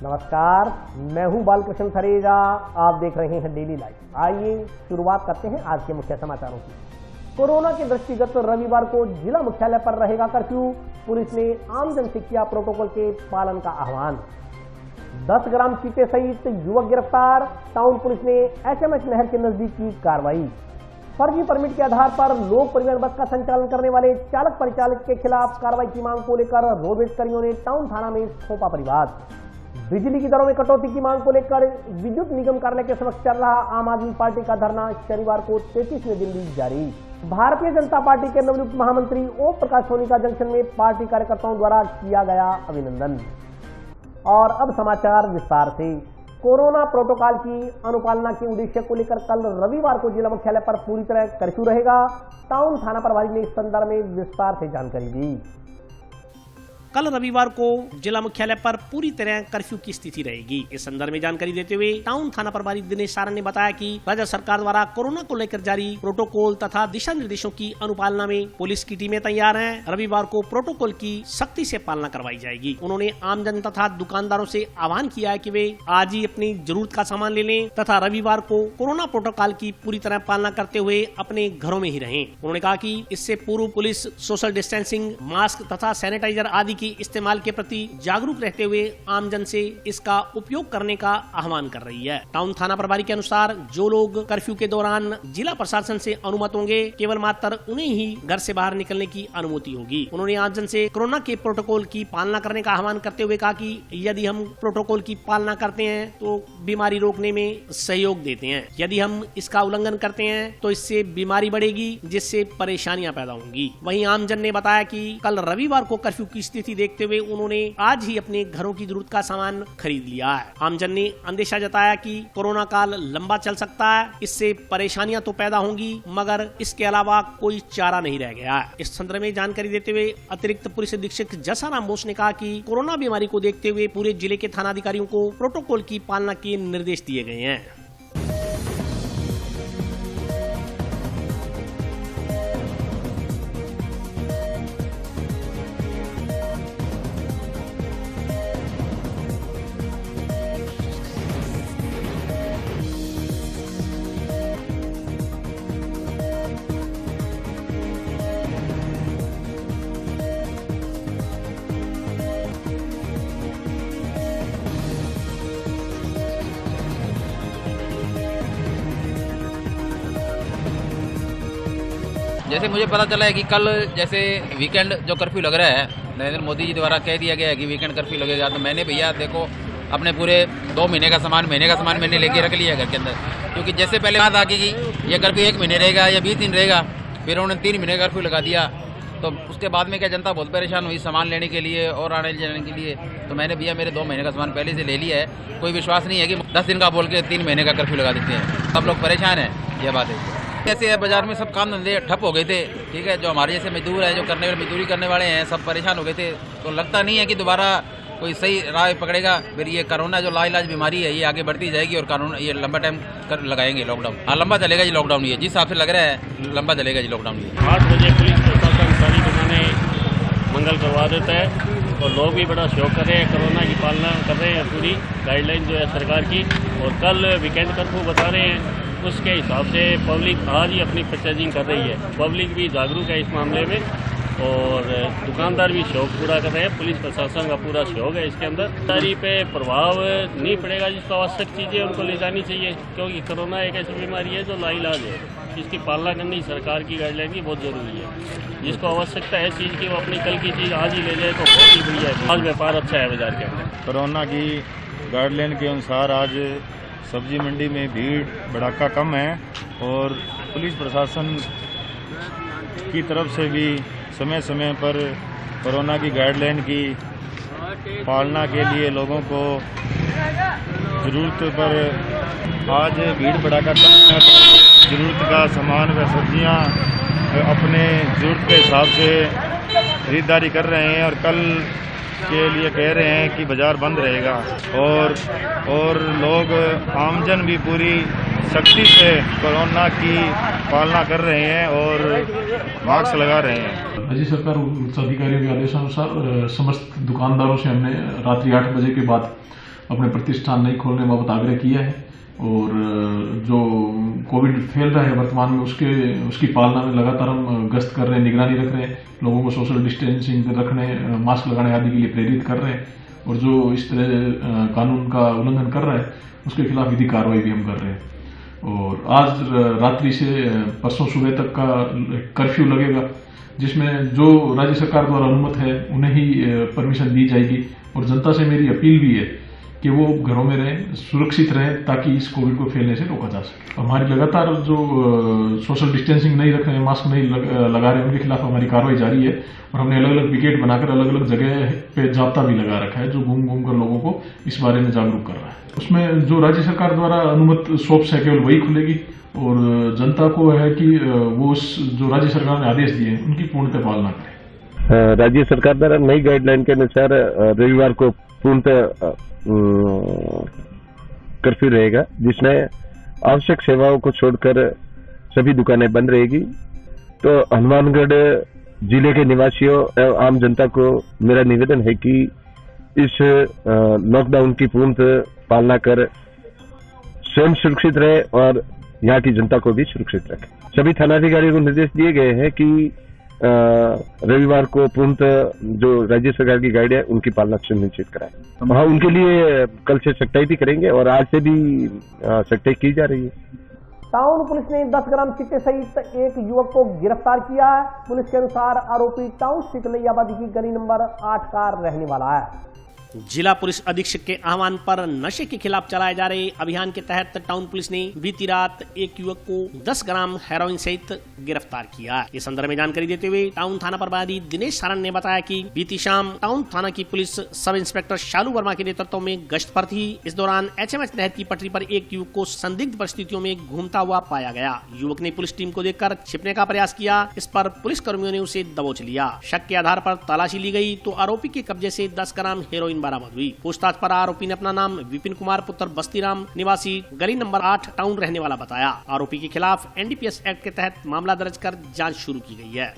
नमस्कार, मैं हूं बालकृष्ण थरेजा। आप देख रहे हैं डेली लाइफ। आइए शुरुआत करते हैं आज के मुख्य समाचारों की। कोरोना के दृष्टिगत रविवार को जिला मुख्यालय पर रहेगा कर्फ्यू। पुलिस ने आमजन से किया प्रोटोकॉल के पालन का आह्वान। 10 ग्राम चीते सहित युवक गिरफ्तार। टाउन पुलिस ने एचएमएस नहर के नजदीक की कार्रवाई। फर्जी परमिट के आधार पर लोक परिवहन बस का संचालन करने वाले चालक परिचालक के खिलाफ कार्रवाई की मांग को लेकर रोडवेज कर्मियों ने टाउन थाना में सौंपा परिवाद। बिजली की दरों में कटौती की मांग को लेकर विद्युत निगम कार्यालय के समक्ष चल रहा आम आदमी पार्टी का धरना शनिवार को 33वें दिन भी जारी। भारतीय जनता पार्टी के नवनियुक्त महामंत्री ओम प्रकाश सोनी का जंक्शन में पार्टी कार्यकर्ताओं द्वारा किया गया अभिनंदन। और अब समाचार विस्तार से। कोरोना प्रोटोकॉल की अनुपालना के उद्देश्य को लेकर कल रविवार को जिला मुख्यालय पर पूरी तरह कर्फ्यू रहेगा। टाउन थाना प्रभारी ने इस संदर्भ में विस्तार से जानकारी दी। कल रविवार को जिला मुख्यालय पर पूरी तरह कर्फ्यू की स्थिति रहेगी। इस संदर्भ में जानकारी देते हुए टाउन थाना प्रभारी दिनेश सारण ने बताया कि राज्य सरकार द्वारा कोरोना को लेकर जारी प्रोटोकॉल तथा दिशा निर्देशों की अनुपालना में पुलिस की टीमें तैयार हैं। रविवार को प्रोटोकॉल की सख्ती से पालना करवाई जाएगी। उन्होंने आमजन तथा दुकानदारों से आह्वान किया है कि वे आज ही अपनी जरूरत का सामान ले लें तथा रविवार को कोरोना प्रोटोकॉल की पूरी तरह पालना करते हुए अपने घरों में ही रहें। उन्होंने कहा कि इससे पूर्व पुलिस सोशल डिस्टेंसिंग, मास्क तथा सैनिटाइजर आदि की इस्तेमाल के प्रति जागरूक रहते हुए आमजन से इसका उपयोग करने का आह्वान कर रही है। टाउन थाना प्रभारी के अनुसार जो लोग कर्फ्यू के दौरान जिला प्रशासन से अनुमत होंगे, केवल मात्र उन्हें ही घर से बाहर निकलने की अनुमति होगी। उन्होंने आमजन से कोरोना के प्रोटोकॉल की पालना करने का आह्वान करते हुए कहा कि यदि हम प्रोटोकॉल की पालना करते हैं तो बीमारी रोकने में सहयोग देते हैं। यदि हम इसका उल्लंघन करते हैं तो इससे बीमारी बढ़ेगी, जिससे परेशानियां पैदा होंगी। वहीं आमजन ने बताया कि कल रविवार को कर्फ्यू की स्थिति देखते हुए उन्होंने आज ही अपने घरों की जरूरत का सामान खरीद लिया है। आमजन ने अंदेशा जताया कि कोरोना काल लंबा चल सकता है, इससे परेशानियां तो पैदा होंगी मगर इसके अलावा कोई चारा नहीं रह गया है। इस संदर्भ में जानकारी देते हुए अतिरिक्त पुलिस अधीक्षक जसाराम बोस ने कहा कि कोरोना बीमारी को देखते हुए पूरे जिले के थानाधिकारियों को प्रोटोकॉल की पालना के निर्देश दिए गए हैं। जैसे मुझे पता चला है कि कल जैसे वीकेंड जो कर्फ्यू लग रहा है, नरेंद्र मोदी जी द्वारा कह दिया गया है कि वीकेंड कर्फ्यू लगेगा, तो मैंने भैया देखो अपने पूरे 2 महीने का सामान मैंने लेके रख लिया है घर के अंदर। क्योंकि जैसे पहले बात आ गई कि ये कर्फ्यू 1 महीने रहेगा या 20 दिन रहेगा, फिर उन्होंने 3 महीने कर्फ्यू लगा दिया। तो उसके बाद में क्या जनता बहुत परेशान हुई सामान लेने के लिए और आने जाने के लिए। तो मैंने भैया मेरे 2 महीने का सामान पहले से ले लिया है। कोई विश्वास नहीं है कि 10 दिन का बोल के 3 महीने का कर्फ्यू लगा देते हैं। सब लोग परेशान हैं, यह बात है। ऐसे बाजार में सब काम धंधे ठप हो गए थे, ठीक है। जो हमारे जैसे मजदूर है, जो मजदूरी करने वाले हैं, सब परेशान हो गए थे। तो लगता नहीं है कि दोबारा कोई सही राह पकड़ेगा। फिर ये कोरोना जो लाइलाज बीमारी है, ये आगे बढ़ती जाएगी और कानून ये लंबा टाइम कर लगाएंगे लॉकडाउन। हाँ, लंबा चलेगा जी लॉकडाउन। ये जिस हिसाब से लग रहा है लंबा चलेगा जी लॉकडाउन। 8 बजे पुलिस प्रशासन सारी दुकानें मंगल करवा देता है और लोग भी बड़ा शौक कर रहे हैं, कोरोना की पालना कर रहे हैं, पूरी गाइडलाइन जो है सरकार की। और कल वीकेंड कर्फ्यू बता रहे हैं, उसके हिसाब से पब्लिक आज ही अपनी परचेजिंग कर रही है। पब्लिक भी जागरूक है इस मामले में और दुकानदार भी शौक पूरा कर रहे हैं। पुलिस प्रशासन का पूरा शौक है इसके अंदर। सारी पे प्रभाव नहीं पड़ेगा, जिसको आवश्यक चीज़ें उनको ले जानी चाहिए, क्योंकि कोरोना एक ऐसी बीमारी है जो लाइलाज है। इसकी पालना करनी सरकार की गाइडलाइन की बहुत ज़रूरी है। जिसको आवश्यकता है चीज़ की, वो अपनी कल की चीज़ आज ही ले जाए तो बहुत ही बढ़िया है। आज व्यापार अच्छा है बाजार के अंदर। कोरोना की गाइडलाइन के अनुसार आज सब्जी मंडी में भीड़ भड़ाका कम है और पुलिस प्रशासन की तरफ से भी समय समय पर कोरोना की गाइडलाइन की पालना के लिए लोगों को ज़रूरत पर आज भीड़ भड़ाका कम है। ज़रूरत का सामान व सब्जियां अपने ज़रूरत के हिसाब से खरीदारी कर रहे हैं और कल के लिए कह रहे हैं कि बाज़ार बंद रहेगा और लोग आमजन भी पूरी सख्ती से कोरोना की पालना कर रहे हैं और मास्क लगा रहे हैं। राज्य सरकार उच्च अधिकारियों के आदेशानुसार समस्त दुकानदारों से हमने रात्रि 8 बजे के बाद अपने प्रतिष्ठान नहीं खोलने बाबत आग्रह किया है और जो कोविड फैल रहा है वर्तमान में उसकी पालना में लगातार हम गश्त कर रहे हैं, निगरानी रख रहे हैं, लोगों को सोशल डिस्टेंसिंग रखने, मास्क लगाने आदि के लिए प्रेरित कर रहे हैं और जो इस तरह कानून का उल्लंघन कर रहा है उसके खिलाफ विधिक कार्रवाई भी हम कर रहे हैं। और आज रात्रि से परसों सुबह तक का कर्फ्यू लगेगा, जिसमें जो राज्य सरकार द्वारा अनुमत है उन्हें ही परमिशन दी जाएगी और जनता से मेरी अपील भी है कि वो घरों में रहें, सुरक्षित रहें ताकि इस कोविड को फैलने से रोका जा सके। हमारी लगातार जो सोशल डिस्टेंसिंग नहीं रख रहे हैं, मास्क नहीं लगा रहे हैं, उनके खिलाफ हमारी कार्रवाई जारी है और हमने अलग अलग विकेट बनाकर अलग अलग जगह पे जाब्ता भी लगा रखा है जो घूम कर लोगों को इस बारे में जागरूक कर रहा है। उसमें जो राज्य सरकार द्वारा अनुमत शॉप्स है केवल वही खुलेगी और जनता को है कि वो जो राज्य सरकार ने आदेश दिए उनकी पूर्णतः पालना करें। राज्य सरकार द्वारा नई गाइडलाइन के अनुसार रविवार को पूर्णतः कर्फ्यू रहेगा, जिसमें आवश्यक सेवाओं को छोड़कर सभी दुकानें बंद रहेगी। तो हनुमानगढ़ जिले के निवासियों एवं आम जनता को मेरा निवेदन है कि इस लॉकडाउन की पूर्णतः पालना कर स्वयं सुरक्षित रहे और यहाँ की जनता को भी सुरक्षित रखें। सभी थानाधिकारियों को निर्देश दिए गए हैं कि रविवार को पूर्णतः जो राज्य सरकार की गाइड है उनकी पालना सुनिश्चित कराएं। हाँ, उनके लिए कल से सख्ताई भी करेंगे और आज से भी सख्ताई की जा रही है। टाउन पुलिस ने 10 ग्राम चिट्टे सहित एक युवक को गिरफ्तार किया है। पुलिस के अनुसार आरोपी टाउन स्थित लैयाबादी की गली नंबर 8 का रहने वाला है। जिला पुलिस अधीक्षक के आह्वान पर नशे के खिलाफ चलाए जा रहे अभियान के तहत टाउन पुलिस ने बीती रात एक युवक को 10 ग्राम हेरोइन सहित गिरफ्तार किया। इस संदर्भ में जानकारी देते हुए टाउन थाना प्रभारी दिनेश सारण ने बताया कि बीती शाम टाउन थाना की पुलिस सब इंस्पेक्टर शालू वर्मा के नेतृत्व में गश्त पर थी। इस दौरान HMS नहर की पटरी पर एक युवक को संदिग्ध परिस्थितियों में घूमता हुआ पाया गया। युवक ने पुलिस टीम को देखकर छिपने का प्रयास किया। इस पर पुलिस कर्मियों ने उसे दबोच लिया। शक के आधार पर तलाशी ली गई तो आरोपी के कब्जे से 10 ग्राम हेरोइन बरामद हुई। पूछताछ पर आरोपी ने अपना नाम विपिन कुमार पुत्र बस्तीराम निवासी गली नंबर 8 टाउन रहने वाला बताया। आरोपी के खिलाफ NDPS एक्ट के तहत मामला दर्ज कर जांच शुरू की गई है।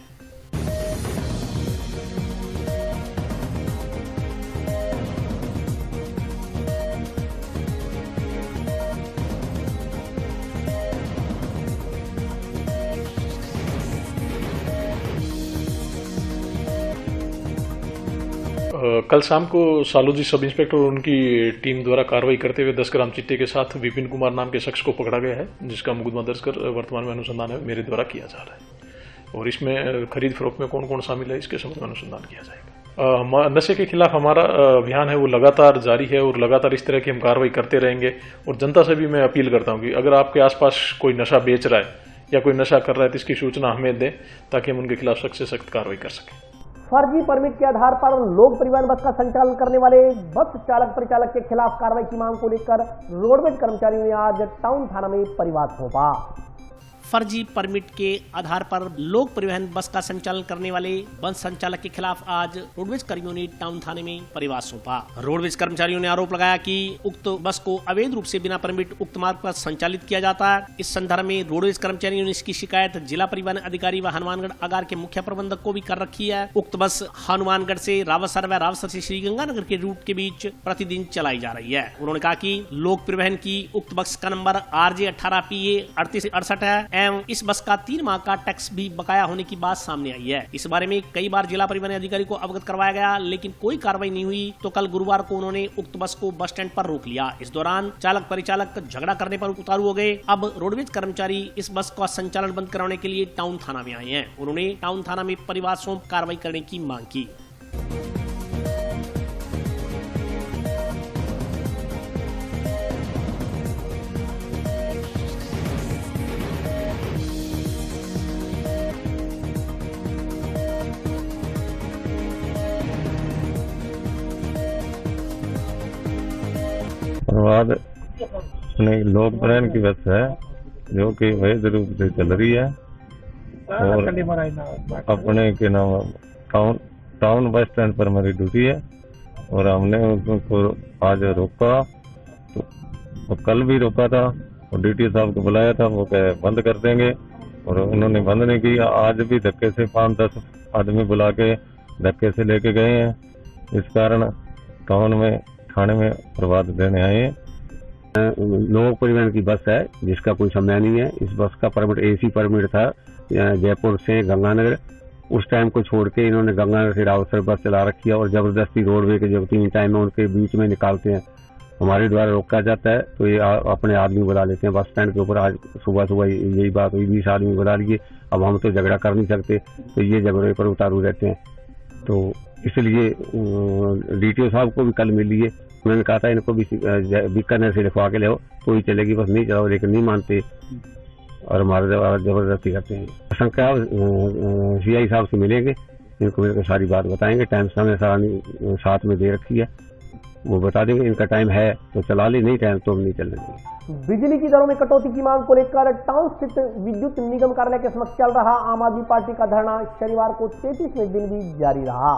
कल शाम को सालूजी सब इंस्पेक्टर और उनकी टीम द्वारा कार्रवाई करते हुए 10 ग्राम चिट्टे के साथ विपिन कुमार नाम के शख्स को पकड़ा गया है, जिसका मुकदमा दर्ज कर वर्तमान में अनुसंधान मेरे द्वारा किया जा रहा है और इसमें खरीद फरोख्त में कौन कौन शामिल है इसके संबंध में अनुसंधान किया जाएगा। नशे के खिलाफ हमारा अभियान है वो लगातार जारी है और लगातार इस तरह की हम कार्रवाई करते रहेंगे और जनता से भी मैं अपील करता हूँ कि अगर आपके आसपास कोई नशा बेच रहा है या कोई नशा कर रहा है तो इसकी सूचना हमें दें ताकि हम उनके खिलाफ सख्त से सख्त कार्रवाई कर सकें। फर्जी परमिट के आधार पर लोक परिवहन बस का संचालन करने वाले बस चालक परिचालक के खिलाफ कार्रवाई की मांग को लेकर रोडवेज कर्मचारियों ने आज टाउन थाना में परिवाद सौंपा। फर्जी परमिट के आधार पर लोक परिवहन बस का संचालन करने वाले बस संचालक के खिलाफ आज रोडवेज कर्मियों ने टाउन थाने में परिवाद सौंपा। रोडवेज कर्मचारियों ने आरोप लगाया कि उक्त बस को अवैध रूप से बिना परमिट उक्त मार्ग पर संचालित किया जाता है। इस संदर्भ में रोडवेज कर्मचारियों ने इसकी शिकायत जिला परिवहन अधिकारी व हनुमानगढ़ अगार के मुख्य प्रबंधक को भी कर रखी है। उक्त बस हनुमानगढ़ से रावतसर व रावतसर से श्रीगंगानगर के रूट के बीच प्रतिदिन चलाई जा रही है। उन्होंने कहा कि लोक परिवहन की उक्त बस का नंबर RJ 18PA 3868 है एवं इस बस का 3 माह का टैक्स भी बकाया होने की बात सामने आई है। इस बारे में कई बार जिला परिवहन अधिकारी को अवगत करवाया गया लेकिन कोई कार्रवाई नहीं हुई तो कल गुरुवार को उन्होंने उक्त बस को बस स्टैंड पर रोक लिया। इस दौरान चालक परिचालक झगड़ा करने पर उतारू हो गए। अब रोडवेज कर्मचारी इस बस का संचालन बंद कराने के लिए टाउन थाना में आए हैं। उन्होंने टाउन थाना में परिवाद सौंप कार्रवाई करने की मांग की। बाद लोक परिवहन की बस है जो कि अवैध रूप से चल रही है और अपने के नाम टाउन बस स्टैंड पर मेरी ड्यूटी है और हमने उनको आज रोका तो कल भी रोका था और DTO साहब को बुलाया था, वो कहे बंद कर देंगे और उन्होंने बंद नहीं किया। आज भी धक्के से 5-10 आदमी बुला के धक्के से लेके गए हैं। इस कारण टाउन में थाने में प्रभात देने आए हैं। लोक परिवहन की बस है जिसका कोई समय नहीं है। इस बस का परमिट AC परमिट था जयपुर से गंगानगर। उस टाइम को छोड़ के इन्होंने गंगानगर से रावतसर बस चला रखी है और जबरदस्ती रोडवे के जो 3 टाइम है उनके बीच में निकालते हैं। हमारे द्वारा रोका जाता है तो ये अपने आदमी बुला लेते हैं बस स्टैंड के ऊपर। आज सुबह यही बात हुई, 20 आदमी बुला लिए। अब हम तो झगड़ा कर नहीं सकते तो ये झगड़े पर उतारू रहते हैं। तो इसलिए DTO साहब को भी कल मिली है। मैंने कहा था इनको भी बीकानेर से लिखवा के ले आओ, कोई चलेगी बस नहीं चलाओ, लेकिन नहीं मानते और हमारे द्वारा जबरदस्ती करते हैं। शंका CI साहब से मिलेंगे, इनको मिलकर सारी बात बताएंगे। टाइम समय सारणी साथ में दे रखी है, वो बता देंगे। इनका टाइम है तो चला ले, नहीं टाइम तो हम नहीं चलने देंगे। बिजली की दरों में कटौती की मांग को लेकर टाउन स्थित विद्युत निगम कार्यालय के समक्ष चल रहा आम आदमी पार्टी का धरना शनिवार को 33वें दिन भी जारी रहा।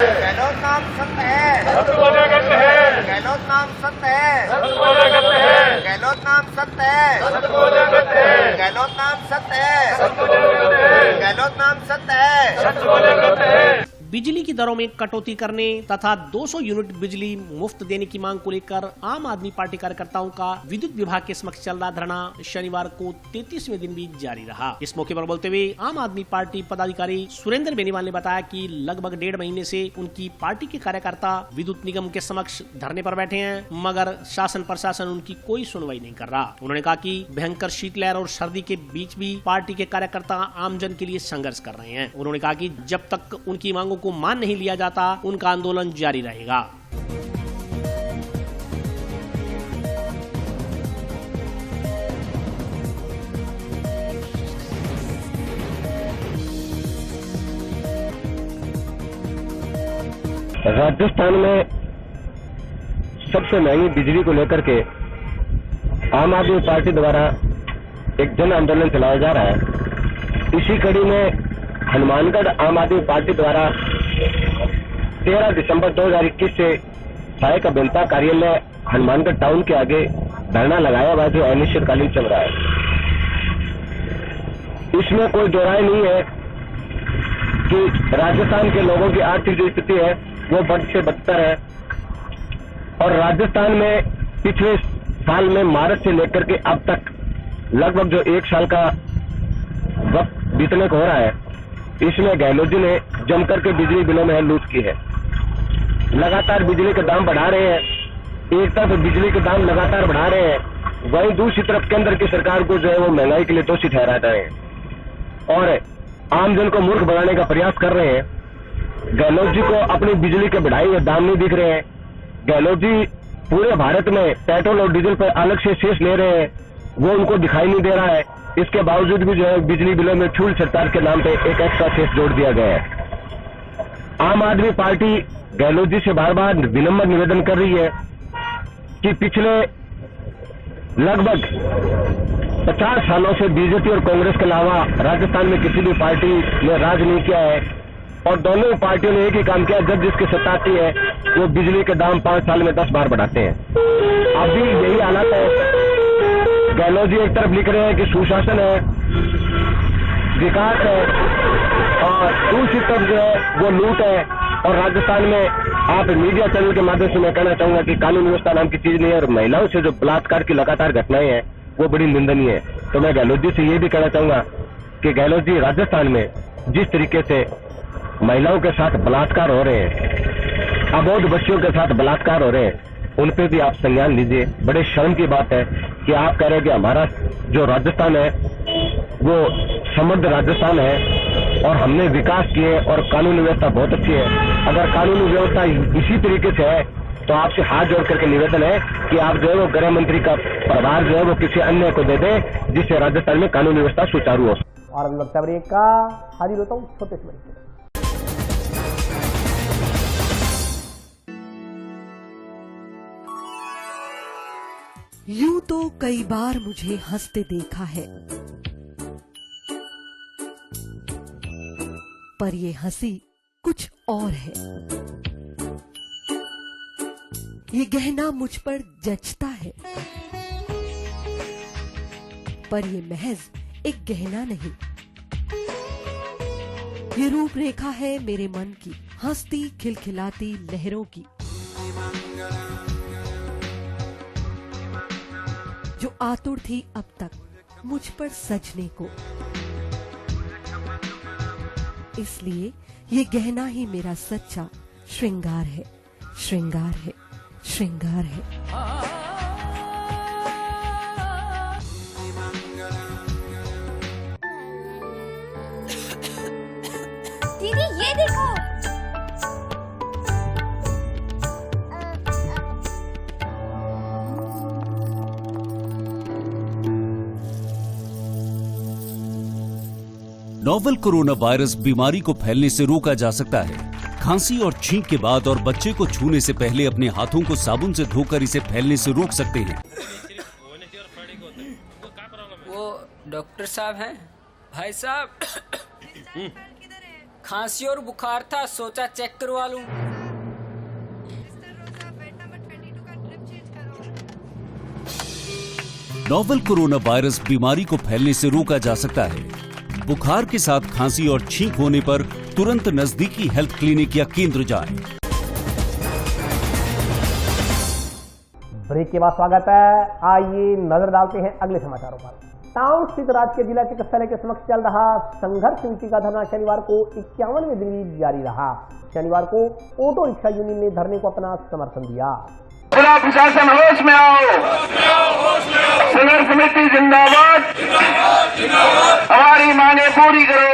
गहलोत नाम सत्य है, गहलोत नाम सत्य है, गहलोत नाम सत्य है, गहलोत नाम सत्य है, गहलोत नाम सत्य है। बिजली की दरों में कटौती करने तथा 200 यूनिट बिजली मुफ्त देने की मांग को लेकर आम आदमी पार्टी कार्यकर्ताओं का विद्युत विभाग के समक्ष चल रहा धरना शनिवार को 33वें दिन भी जारी रहा। इस मौके पर बोलते हुए आम आदमी पार्टी पदाधिकारी सुरेंद्र बेनीवाल ने बताया कि लगभग 1.5 महीने से उनकी पार्टी के कार्यकर्ता विद्युत निगम के समक्ष धरने पर बैठे हैं, मगर शासन प्रशासन उनकी कोई सुनवाई नहीं कर रहा। उन्होंने कहा कि भयंकर शीतलहर और सर्दी के बीच भी पार्टी के कार्यकर्ता आमजन के लिए संघर्ष कर रहे हैं। उन्होंने कहा कि जब तक उनकी मांगों को मान नहीं लिया जाता उनका आंदोलन जारी रहेगा। राजस्थान में सबसे महंगी बिजली को लेकर के आम आदमी पार्टी द्वारा एक जन आंदोलन चलाया जा रहा है। इसी कड़ी में हनुमानगढ़ आम आदमी पार्टी द्वारा 13 दिसंबर 2021 से सहायक अभियंता कार्यालय हनुमानगढ़ टाउन के आगे धरना लगाया हुआ जो अनिश्चितकालीन चल रहा है। इसमें कोई दो राय नहीं है कि राजस्थान के लोगों की आर्थिक जो स्थिति है वो बद से बदतर है और राजस्थान में पिछले साल में मार्च से लेकर के अब तक लगभग जो 1 साल का वक्त बीतने को हो रहा है, इसमें गहलोत जी ने जमकर के बिजली बिलों में लूट की है। लगातार बिजली के दाम बढ़ा रहे हैं। एक तरफ बिजली के दाम लगातार बढ़ा रहे हैं, वहीं दूसरी तरफ केंद्र की सरकार को जो है वो महंगाई के लिए दोषी ठहरा रहे हैं और आमजन को मूर्ख बनाने का प्रयास कर रहे हैं। गहलोत जी को अपनी बिजली के बढ़ाए हुए दाम नहीं दिख रहे हैं। गहलोत जी पूरे भारत में पेट्रोल और डीजल पर अलग से सेस ले रहे हैं, वो उनको दिखाई नहीं दे रहा है। इसके बावजूद भी जो है बिजली बिलों में फ्यूल सरचार्ज के नाम पे एक एक्स्ट्रा सेस जोड़ दिया गया है। आम आदमी पार्टी गहलोत जी से बार बार विनम्र निवेदन कर रही है कि पिछले लगभग 50 सालों से बीजेपी और कांग्रेस के अलावा राजस्थान में किसी भी पार्टी ने राज नहीं किया है और दोनों पार्टियों ने एक ही काम किया, जब जिसकी सत्ता आती है वो बिजली के दाम 5 साल में 10 बार बढ़ाते हैं। अभी यही हालत है। गहलोत जी एक तरफ लिख रहे हैं कि सुशासन है, विकास है और दूसरी तरफ जो है वो लूट है। और राजस्थान में आप मीडिया चैनल के माध्यम से मैं कहना चाहूंगा कि कानून व्यवस्था नाम की चीज नहीं है और महिलाओं से जो बलात्कार की लगातार घटनाएं हैं वो बड़ी निंदनीय है। तो मैं गहलोत जी से ये भी कहना चाहूंगा कि गहलोत जी राजस्थान में जिस तरीके से महिलाओं के साथ बलात्कार हो रहे हैं, अबोध बच्चियों के साथ बलात्कार हो रहे हैं, उन पे भी आप संज्ञान लीजिए। बड़े शर्म की बात है कि आप कह रहे हैं कि हमारा जो राजस्थान है वो समृद्ध राजस्थान है और हमने विकास किए और कानूनी व्यवस्था बहुत अच्छी है। अगर कानूनी व्यवस्था इसी तरीके से है तो आपसे हाथ जोड़ करके निवेदन है कि आप जो है वो गृह मंत्री का प्रभार जो है वो किसी अन्य को दे दें जिससे राजस्थान में कानूनी व्यवस्था सुचारू हो। और अभी वक्त ब्रेक का हाजिर होता हूँ छोटे से। यूं तो कई बार मुझे हंसते देखा है, पर ये हंसी कुछ और है। ये गहना मुझ पर जचता है, पर ये महज एक गहना नहीं। ये रूपरेखा है मेरे मन की, हंसती खिलखिलाती लहरों की। जो आतुर थी अब तक मुझ पर सजने को, इसलिए ये गहना ही मेरा सच्चा श्रृंगार है, श्रृंगार है, श्रृंगार है। दीदी ये देखो, नोवेल कोरोना वायरस बीमारी को फैलने से रोका जा सकता है। खांसी और छींक के बाद और बच्चे को छूने से पहले अपने हाथों को साबुन से धोकर इसे फैलने से रोक सकते हैं। वो डॉक्टर साहब हैं? भाई साहब, खांसी और बुखार था, सोचा चेक करवा लूं। नोवेल कोरोना वायरस बीमारी को फैलने से रोका जा सकता है। बुखार के साथ खांसी और छींक होने पर तुरंत नजदीकी हेल्थ क्लिनिक या केंद्र जाएं। ब्रेक के बाद स्वागत है। आइए नजर डालते हैं अगले समाचारों पर। टाउन स्थित राजकीय जिला चिकित्सालय के समक्ष चल रहा संघर्ष समिति का धरना शनिवार को 51वें दिन भी जारी रहा। शनिवार को ऑटो रिक्शा यूनियन ने धरने को अपना समर्थन दिया। जिला प्रशासन होश में आओ, संघर्ष समिति जिंदाबाद, हमारी मांगे पूरी करो।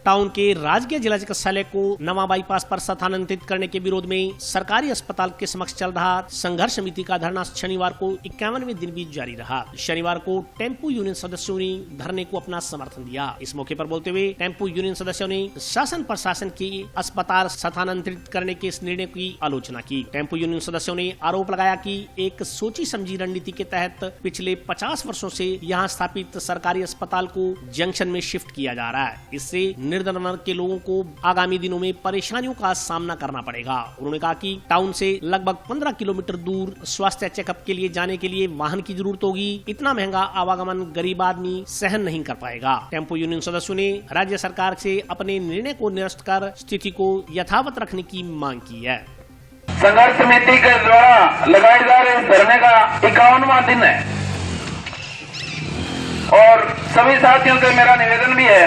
टाउन के राजकीय जिला चिकित्सालय को नवा बाईपास पर स्थानांतरित करने के विरोध में सरकारी अस्पताल के समक्ष चल रहा संघर्ष समिति का धरना शनिवार को 51वें दिन भी जारी रहा। शनिवार को टेम्पू यूनियन सदस्यों ने धरने को अपना समर्थन दिया। इस मौके पर बोलते हुए टेम्पू यूनियन सदस्यों ने शासन प्रशासन की अस्पताल स्थानांतरित करने के इस निर्णय की आलोचना की। टेम्पू यूनियन सदस्यों ने आरोप लगाया कि एक सोची समझी रणनीति के तहत पिछले 50 वर्षों से यहाँ स्थापित सरकारी अस्पताल को जंक्शन में शिफ्ट किया जा रहा है। इससे निर्धन वर्ग के लोगों को आगामी दिनों में परेशानियों का सामना करना पड़ेगा। उन्होंने कहा कि टाउन से लगभग 15 किलोमीटर दूर स्वास्थ्य चेकअप के लिए जाने के लिए वाहन की जरूरत होगी। इतना महंगा आवागमन गरीब आदमी सहन नहीं कर पाएगा। टेम्पो यूनियन सदस्यों ने राज्य सरकार से अपने निर्णय को निरस्त कर स्थिति को यथावत रखने की मांग की है। संघर्ष समिति के द्वारा लगाए जा रहे धरने का 51वां दिन है और सभी साथियों से मेरा निवेदन भी है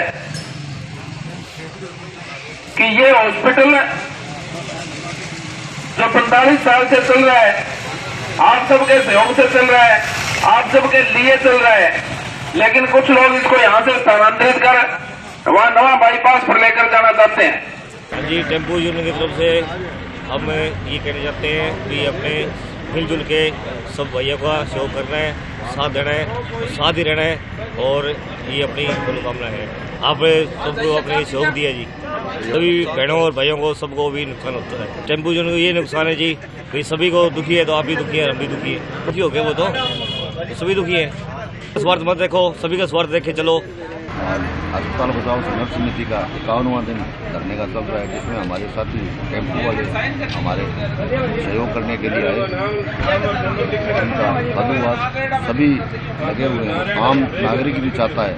कि ये हॉस्पिटल जो 45 साल से चल रहा है, आप सबके सहयोग से चल रहा है, आप सबके लिए चल रहा है, लेकिन कुछ लोग इसको यहाँ से स्थानांतरित कर वहाँ नवा बाईपास पर लेकर जाना चाहते हैं। जी, टेम्पो यूनियन की तरफ से हम ये कहना चाहते हैं कि अपने मिलजुल के सब भैया का सहयोग करना है, साथ देना है, साथ ही रहना है और ये अपनी मनोकामना है। आप सबको अपने सहयोग दिया जी। सभी बहनों और भाइयों को सबको भी नुकसान होता है। टेम्पो यूनियन को ये नुकसान है जी, भाई सभी को दुखी है तो आप भी दुखी है, हम भी दुखी है। दुखी हो गए वो तो सभी दुखी है। स्वार्थ मत देखो, सभी का स्वार्थ देखे चलो। अस्पताल बचाओ संघर्ष समिति का 51वां दिन धरने का चल रहा है, जिसमें हमारे साथी टेम्पो वाले हमारे सहयोग करने के लिए आए। उनका धन्यवाद। सभी लगे हुए हैं। आम नागरिक भी चाहता है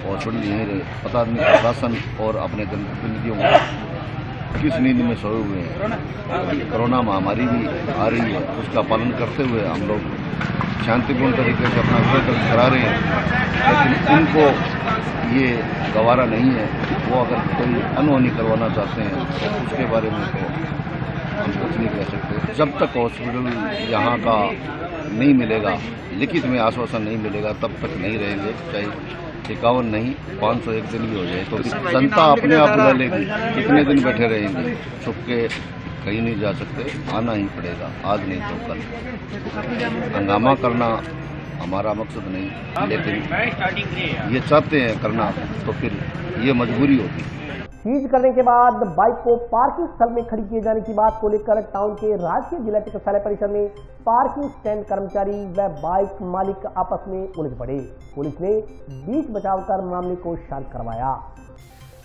हॉस्पिटल यहीं रहे। पता नहीं प्रशासन और अपने जनप्रतिनिधियों को किस नीति में सोए हुए हैं। कोरोना महामारी भी आ रही है, उसका पालन करते हुए हम लोग शांतिपूर्ण तरीके से अपना कार्यक्रम करा रहे हैं, लेकिन उनको ये गवारा नहीं है। वो अगर कोई अनहोनी करवाना चाहते हैं तो उसके बारे में तो हम कुछ नहीं कह सकते। जब तक हॉस्पिटल यहाँ का नहीं मिलेगा, लिखित में आश्वासन नहीं मिलेगा, तब तक नहीं रहेंगे। चाहे 51 नहीं 501 दिन भी हो जाए तो जनता अपने आप बुला लेगी। कितने दिन बैठे रहेंगे, छुप के कहीं नहीं जा सकते, आना ही पड़ेगा, आज नहीं तो कल। हंगामा करना हमारा मकसद नहीं, लेकिन ये चाहते हैं करना तो फिर ये मजबूरी होगी। सीज करने के बाद बाइक को पार्किंग स्थल में खड़ी किए जाने की बात को लेकर टाउन के राजकीय जिला चिकित्सालय परिसर में पार्किंग स्टैंड कर्मचारी व बाइक मालिक आपस में उलझ पड़े। पुलिस ने बीच बचाव कर मामले को शांत करवाया।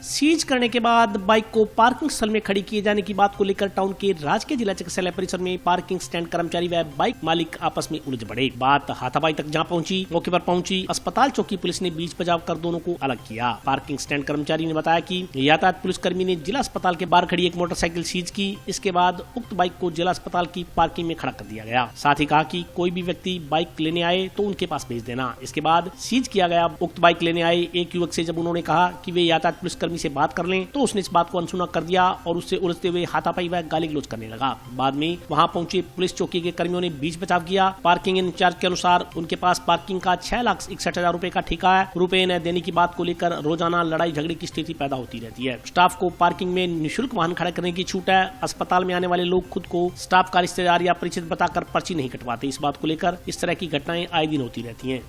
सीज करने के बाद बाइक को पार्किंग स्थल में खड़ी किए जाने की बात को लेकर टाउन के राजकीय जिला चिकित्सालय परिसर में पार्किंग स्टैंड कर्मचारी व बाइक मालिक आपस में उलझ पड़े। बात हाथापाई तक जहां पहुंची, मौके पर पहुंची अस्पताल चौकी पुलिस ने बीच बचाव कर दोनों को अलग किया। पार्किंग स्टैंड कर्मचारी ने बताया कि यातायात पुलिसकर्मी ने जिला अस्पताल के बाहर खड़ी एक मोटरसाइकिल सीज की। इसके बाद उक्त बाइक को जिला अस्पताल की पार्किंग में खड़ा कर दिया गया। साथ ही कहा कि कोई भी व्यक्ति बाइक लेने आए तो उनके पास भेज देना। इसके बाद सीज किया गया उक्त बाइक लेने आए एक युवक से जब उन्होंने कहा कि वे यातायात पुलिसकर्मी से बात कर लें तो उसने इस बात को अनसुना कर दिया और उससे उलझते हुए हाथापाई व गाली गलौज करने लगा। बाद में वहां पहुंचे पुलिस चौकी के कर्मियों ने बीच बचाव किया। पार्किंग इंचार्ज के अनुसार उनके पास पार्किंग का 6,61,000 रुपए का ठेका है। रुपए न देने की बात को लेकर रोजाना लड़ाई झगड़े की स्थिति पैदा होती रहती है। स्टाफ को पार्किंग में निःशुल्क वाहन खड़ा करने की छूट है। अस्पताल में आने वाले लोग खुद को स्टाफ का रिश्तेदार या परिचित बताकर पर्ची नहीं कटवाते। इस बात को लेकर इस तरह की घटनाएं आए दिन होती रहती हैं।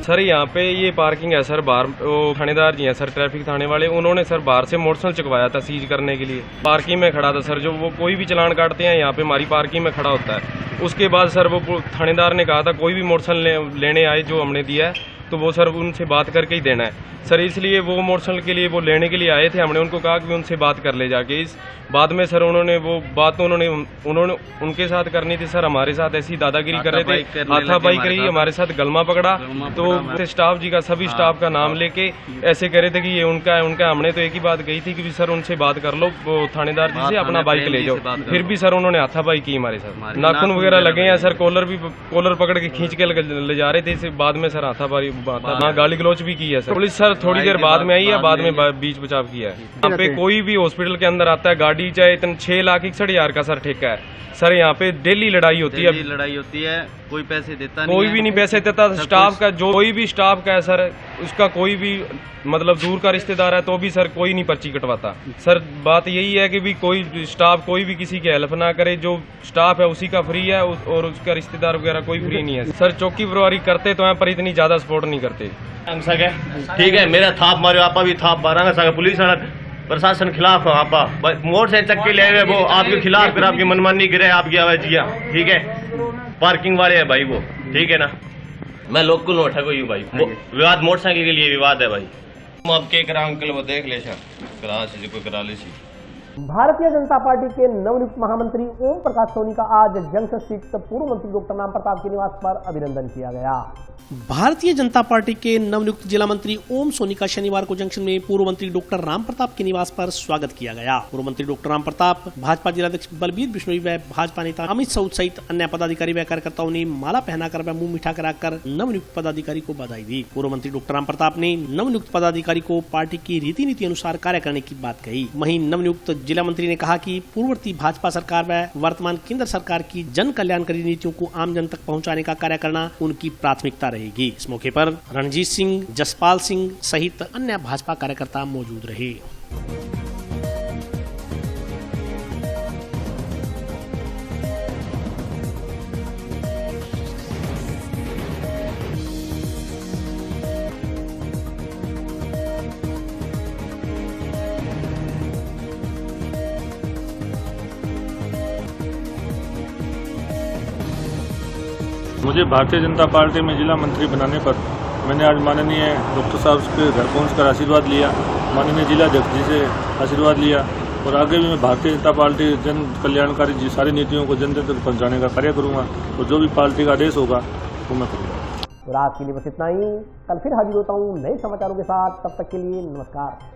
सर यहाँ पे ये पार्किंग है सर, बाहर वो थानेदार जी हैं सर, ट्रैफिक थाने वाले, उन्होंने सर बाहर से मोटरसाइकिल चुकवाया था सीज करने के लिए। पार्किंग में खड़ा था सर, जो वो कोई भी चलान काटते हैं यहाँ पे हमारी पार्किंग में खड़ा होता है। उसके बाद सर वो थानेदार ने कहा था कोई भी मोटरसाइकिल लेने आए जो हमने दिया है तो वो सर उनसे बात करके ही देना है सर। इसलिए वो मोटरसाइकिल के लिए वो लेने के लिए आए थे। हमने उनको कहा कि उनसे बात कर ले जाके। इस बाद में सर उन्होंने वो बात उन्होंने उनके साथ करनी थी सर, हमारे साथ ऐसी दादागिरी कर रहे थे, हाथापाई करी, हमारे साथ गलमा पकड़ा। तो स्टाफ जी का, सभी स्टाफ का नाम लेके ऐसे कह रहे थे कि ये उनका है उनका। हमने तो एक ही बात कही थी कि सर उनसे बात कर लो, वो थानेदार जी से अपना बाइक ले जाओ। फिर भी सर उन्होंने हाथापाई की हमारे साथ, नाखून वगैरह लगे हैं सर, कॉलर पकड़ के खींच के ले जा रहे थे। इस बाद में सर हाथापाई, गाली गलौच भी की है सर। पुलिस सर थोड़ी देर बाद में आई है, बाद में बीच बचाव किया है। यहाँ पे कोई भी हॉस्पिटल के अंदर आता है गाड़ी, चाहे 6,61,000 का सर ठेका है सर। यहाँ पे डेली लड़ाई होती है, कोई पैसे देता नहीं, कोई भी नहीं पैसे देता। स्टाफ का जो कोई भी स्टाफ का है सर, उसका कोई भी मतलब दूर का रिश्तेदार है तो भी सर कोई नहीं पर्ची कटवाता सर। बात यही है कि भी कोई स्टाफ कोई भी किसी की हेल्प ना करे, जो स्टाफ है उसी का फ्री है और उसका रिश्तेदार वगैरह कोई फ्री नहीं है सर। चौकी प्रभारी करते तो हैं पर इतनी ज्यादा सपोर्ट नहीं करते। ठीक है, मेरा थाप मारो, आपा भी थाप मारा सके, पुलिस वाला प्रशासन खिलाफ आपा मोटरसाइकिल चक्के ले हुए वो आपके खिलाफ फिर आपकी मनमानी गिरे आपकी आवाज जिया। ठीक है, पार्किंग वाले है भाई वो, ठीक है ना। मैं लोकल नोट है कोई भाई, विवाद मोटरसाइकिल के लिए विवाद है भाई। अब के करा अंकल वो देख ले करा से कोई करा ले। भारतीय जनता पार्टी के नवनियुक्त महामंत्री ओम प्रकाश सोनी का आज जंक्शन स्थित पूर्व मंत्री डॉक्टर राम प्रताप के निवास पर अभिनंदन किया गया। भारतीय जनता पार्टी के नवनियुक्त जिला मंत्री ओम सोनी का शनिवार को जंक्शन में पूर्व मंत्री डॉक्टर राम प्रताप के निवास पर स्वागत किया गया। पूर्व मंत्री डॉक्टर राम प्रताप, भाजपा जिलाध्यक्ष बलबीर बिश्नोई व भाजपा नेता अमित साउद सहित अन्य पदाधिकारी व कार्यकर्ताओं ने माला पहनाकर व मुंह मीठा कराकर नवनियुक्त पदाधिकारी को बधाई दी। पूर्व मंत्री डॉक्टर राम प्रताप ने नवनियुक्त पदाधिकारी को पार्टी की रीति नीति अनुसार कार्य करने की बात कही। वहीं नवनियुक्त जिला मंत्री ने कहा कि पूर्ववर्ती भाजपा सरकार व वर्तमान केंद्र सरकार की जन कल्याणकारी नीतियों को आम जन तक पहुंचाने का कार्य करना उनकी प्राथमिकता रहेगी। इस मौके पर रणजीत सिंह, जसपाल सिंह सहित अन्य भाजपा कार्यकर्ता मौजूद रहे। मुझे भारतीय जनता पार्टी में जिला मंत्री बनाने पर मैंने आज माननीय डॉक्टर साहब के घर पहुंचकर आशीर्वाद लिया, माननीय जिलाध्यक्ष जी से आशीर्वाद लिया और आगे भी मैं भारतीय जनता पार्टी जन कल्याणकारी सारी नीतियों को जन जन तक पहुँचाने का कार्य करूँगा और जो भी पार्टी का आदेश होगा वो मैं करूँगा। तो रात के लिए बस इतना ही, कल फिर हाजिर होता हूँ नए समाचारों के साथ। तब तक के लिए नमस्कार।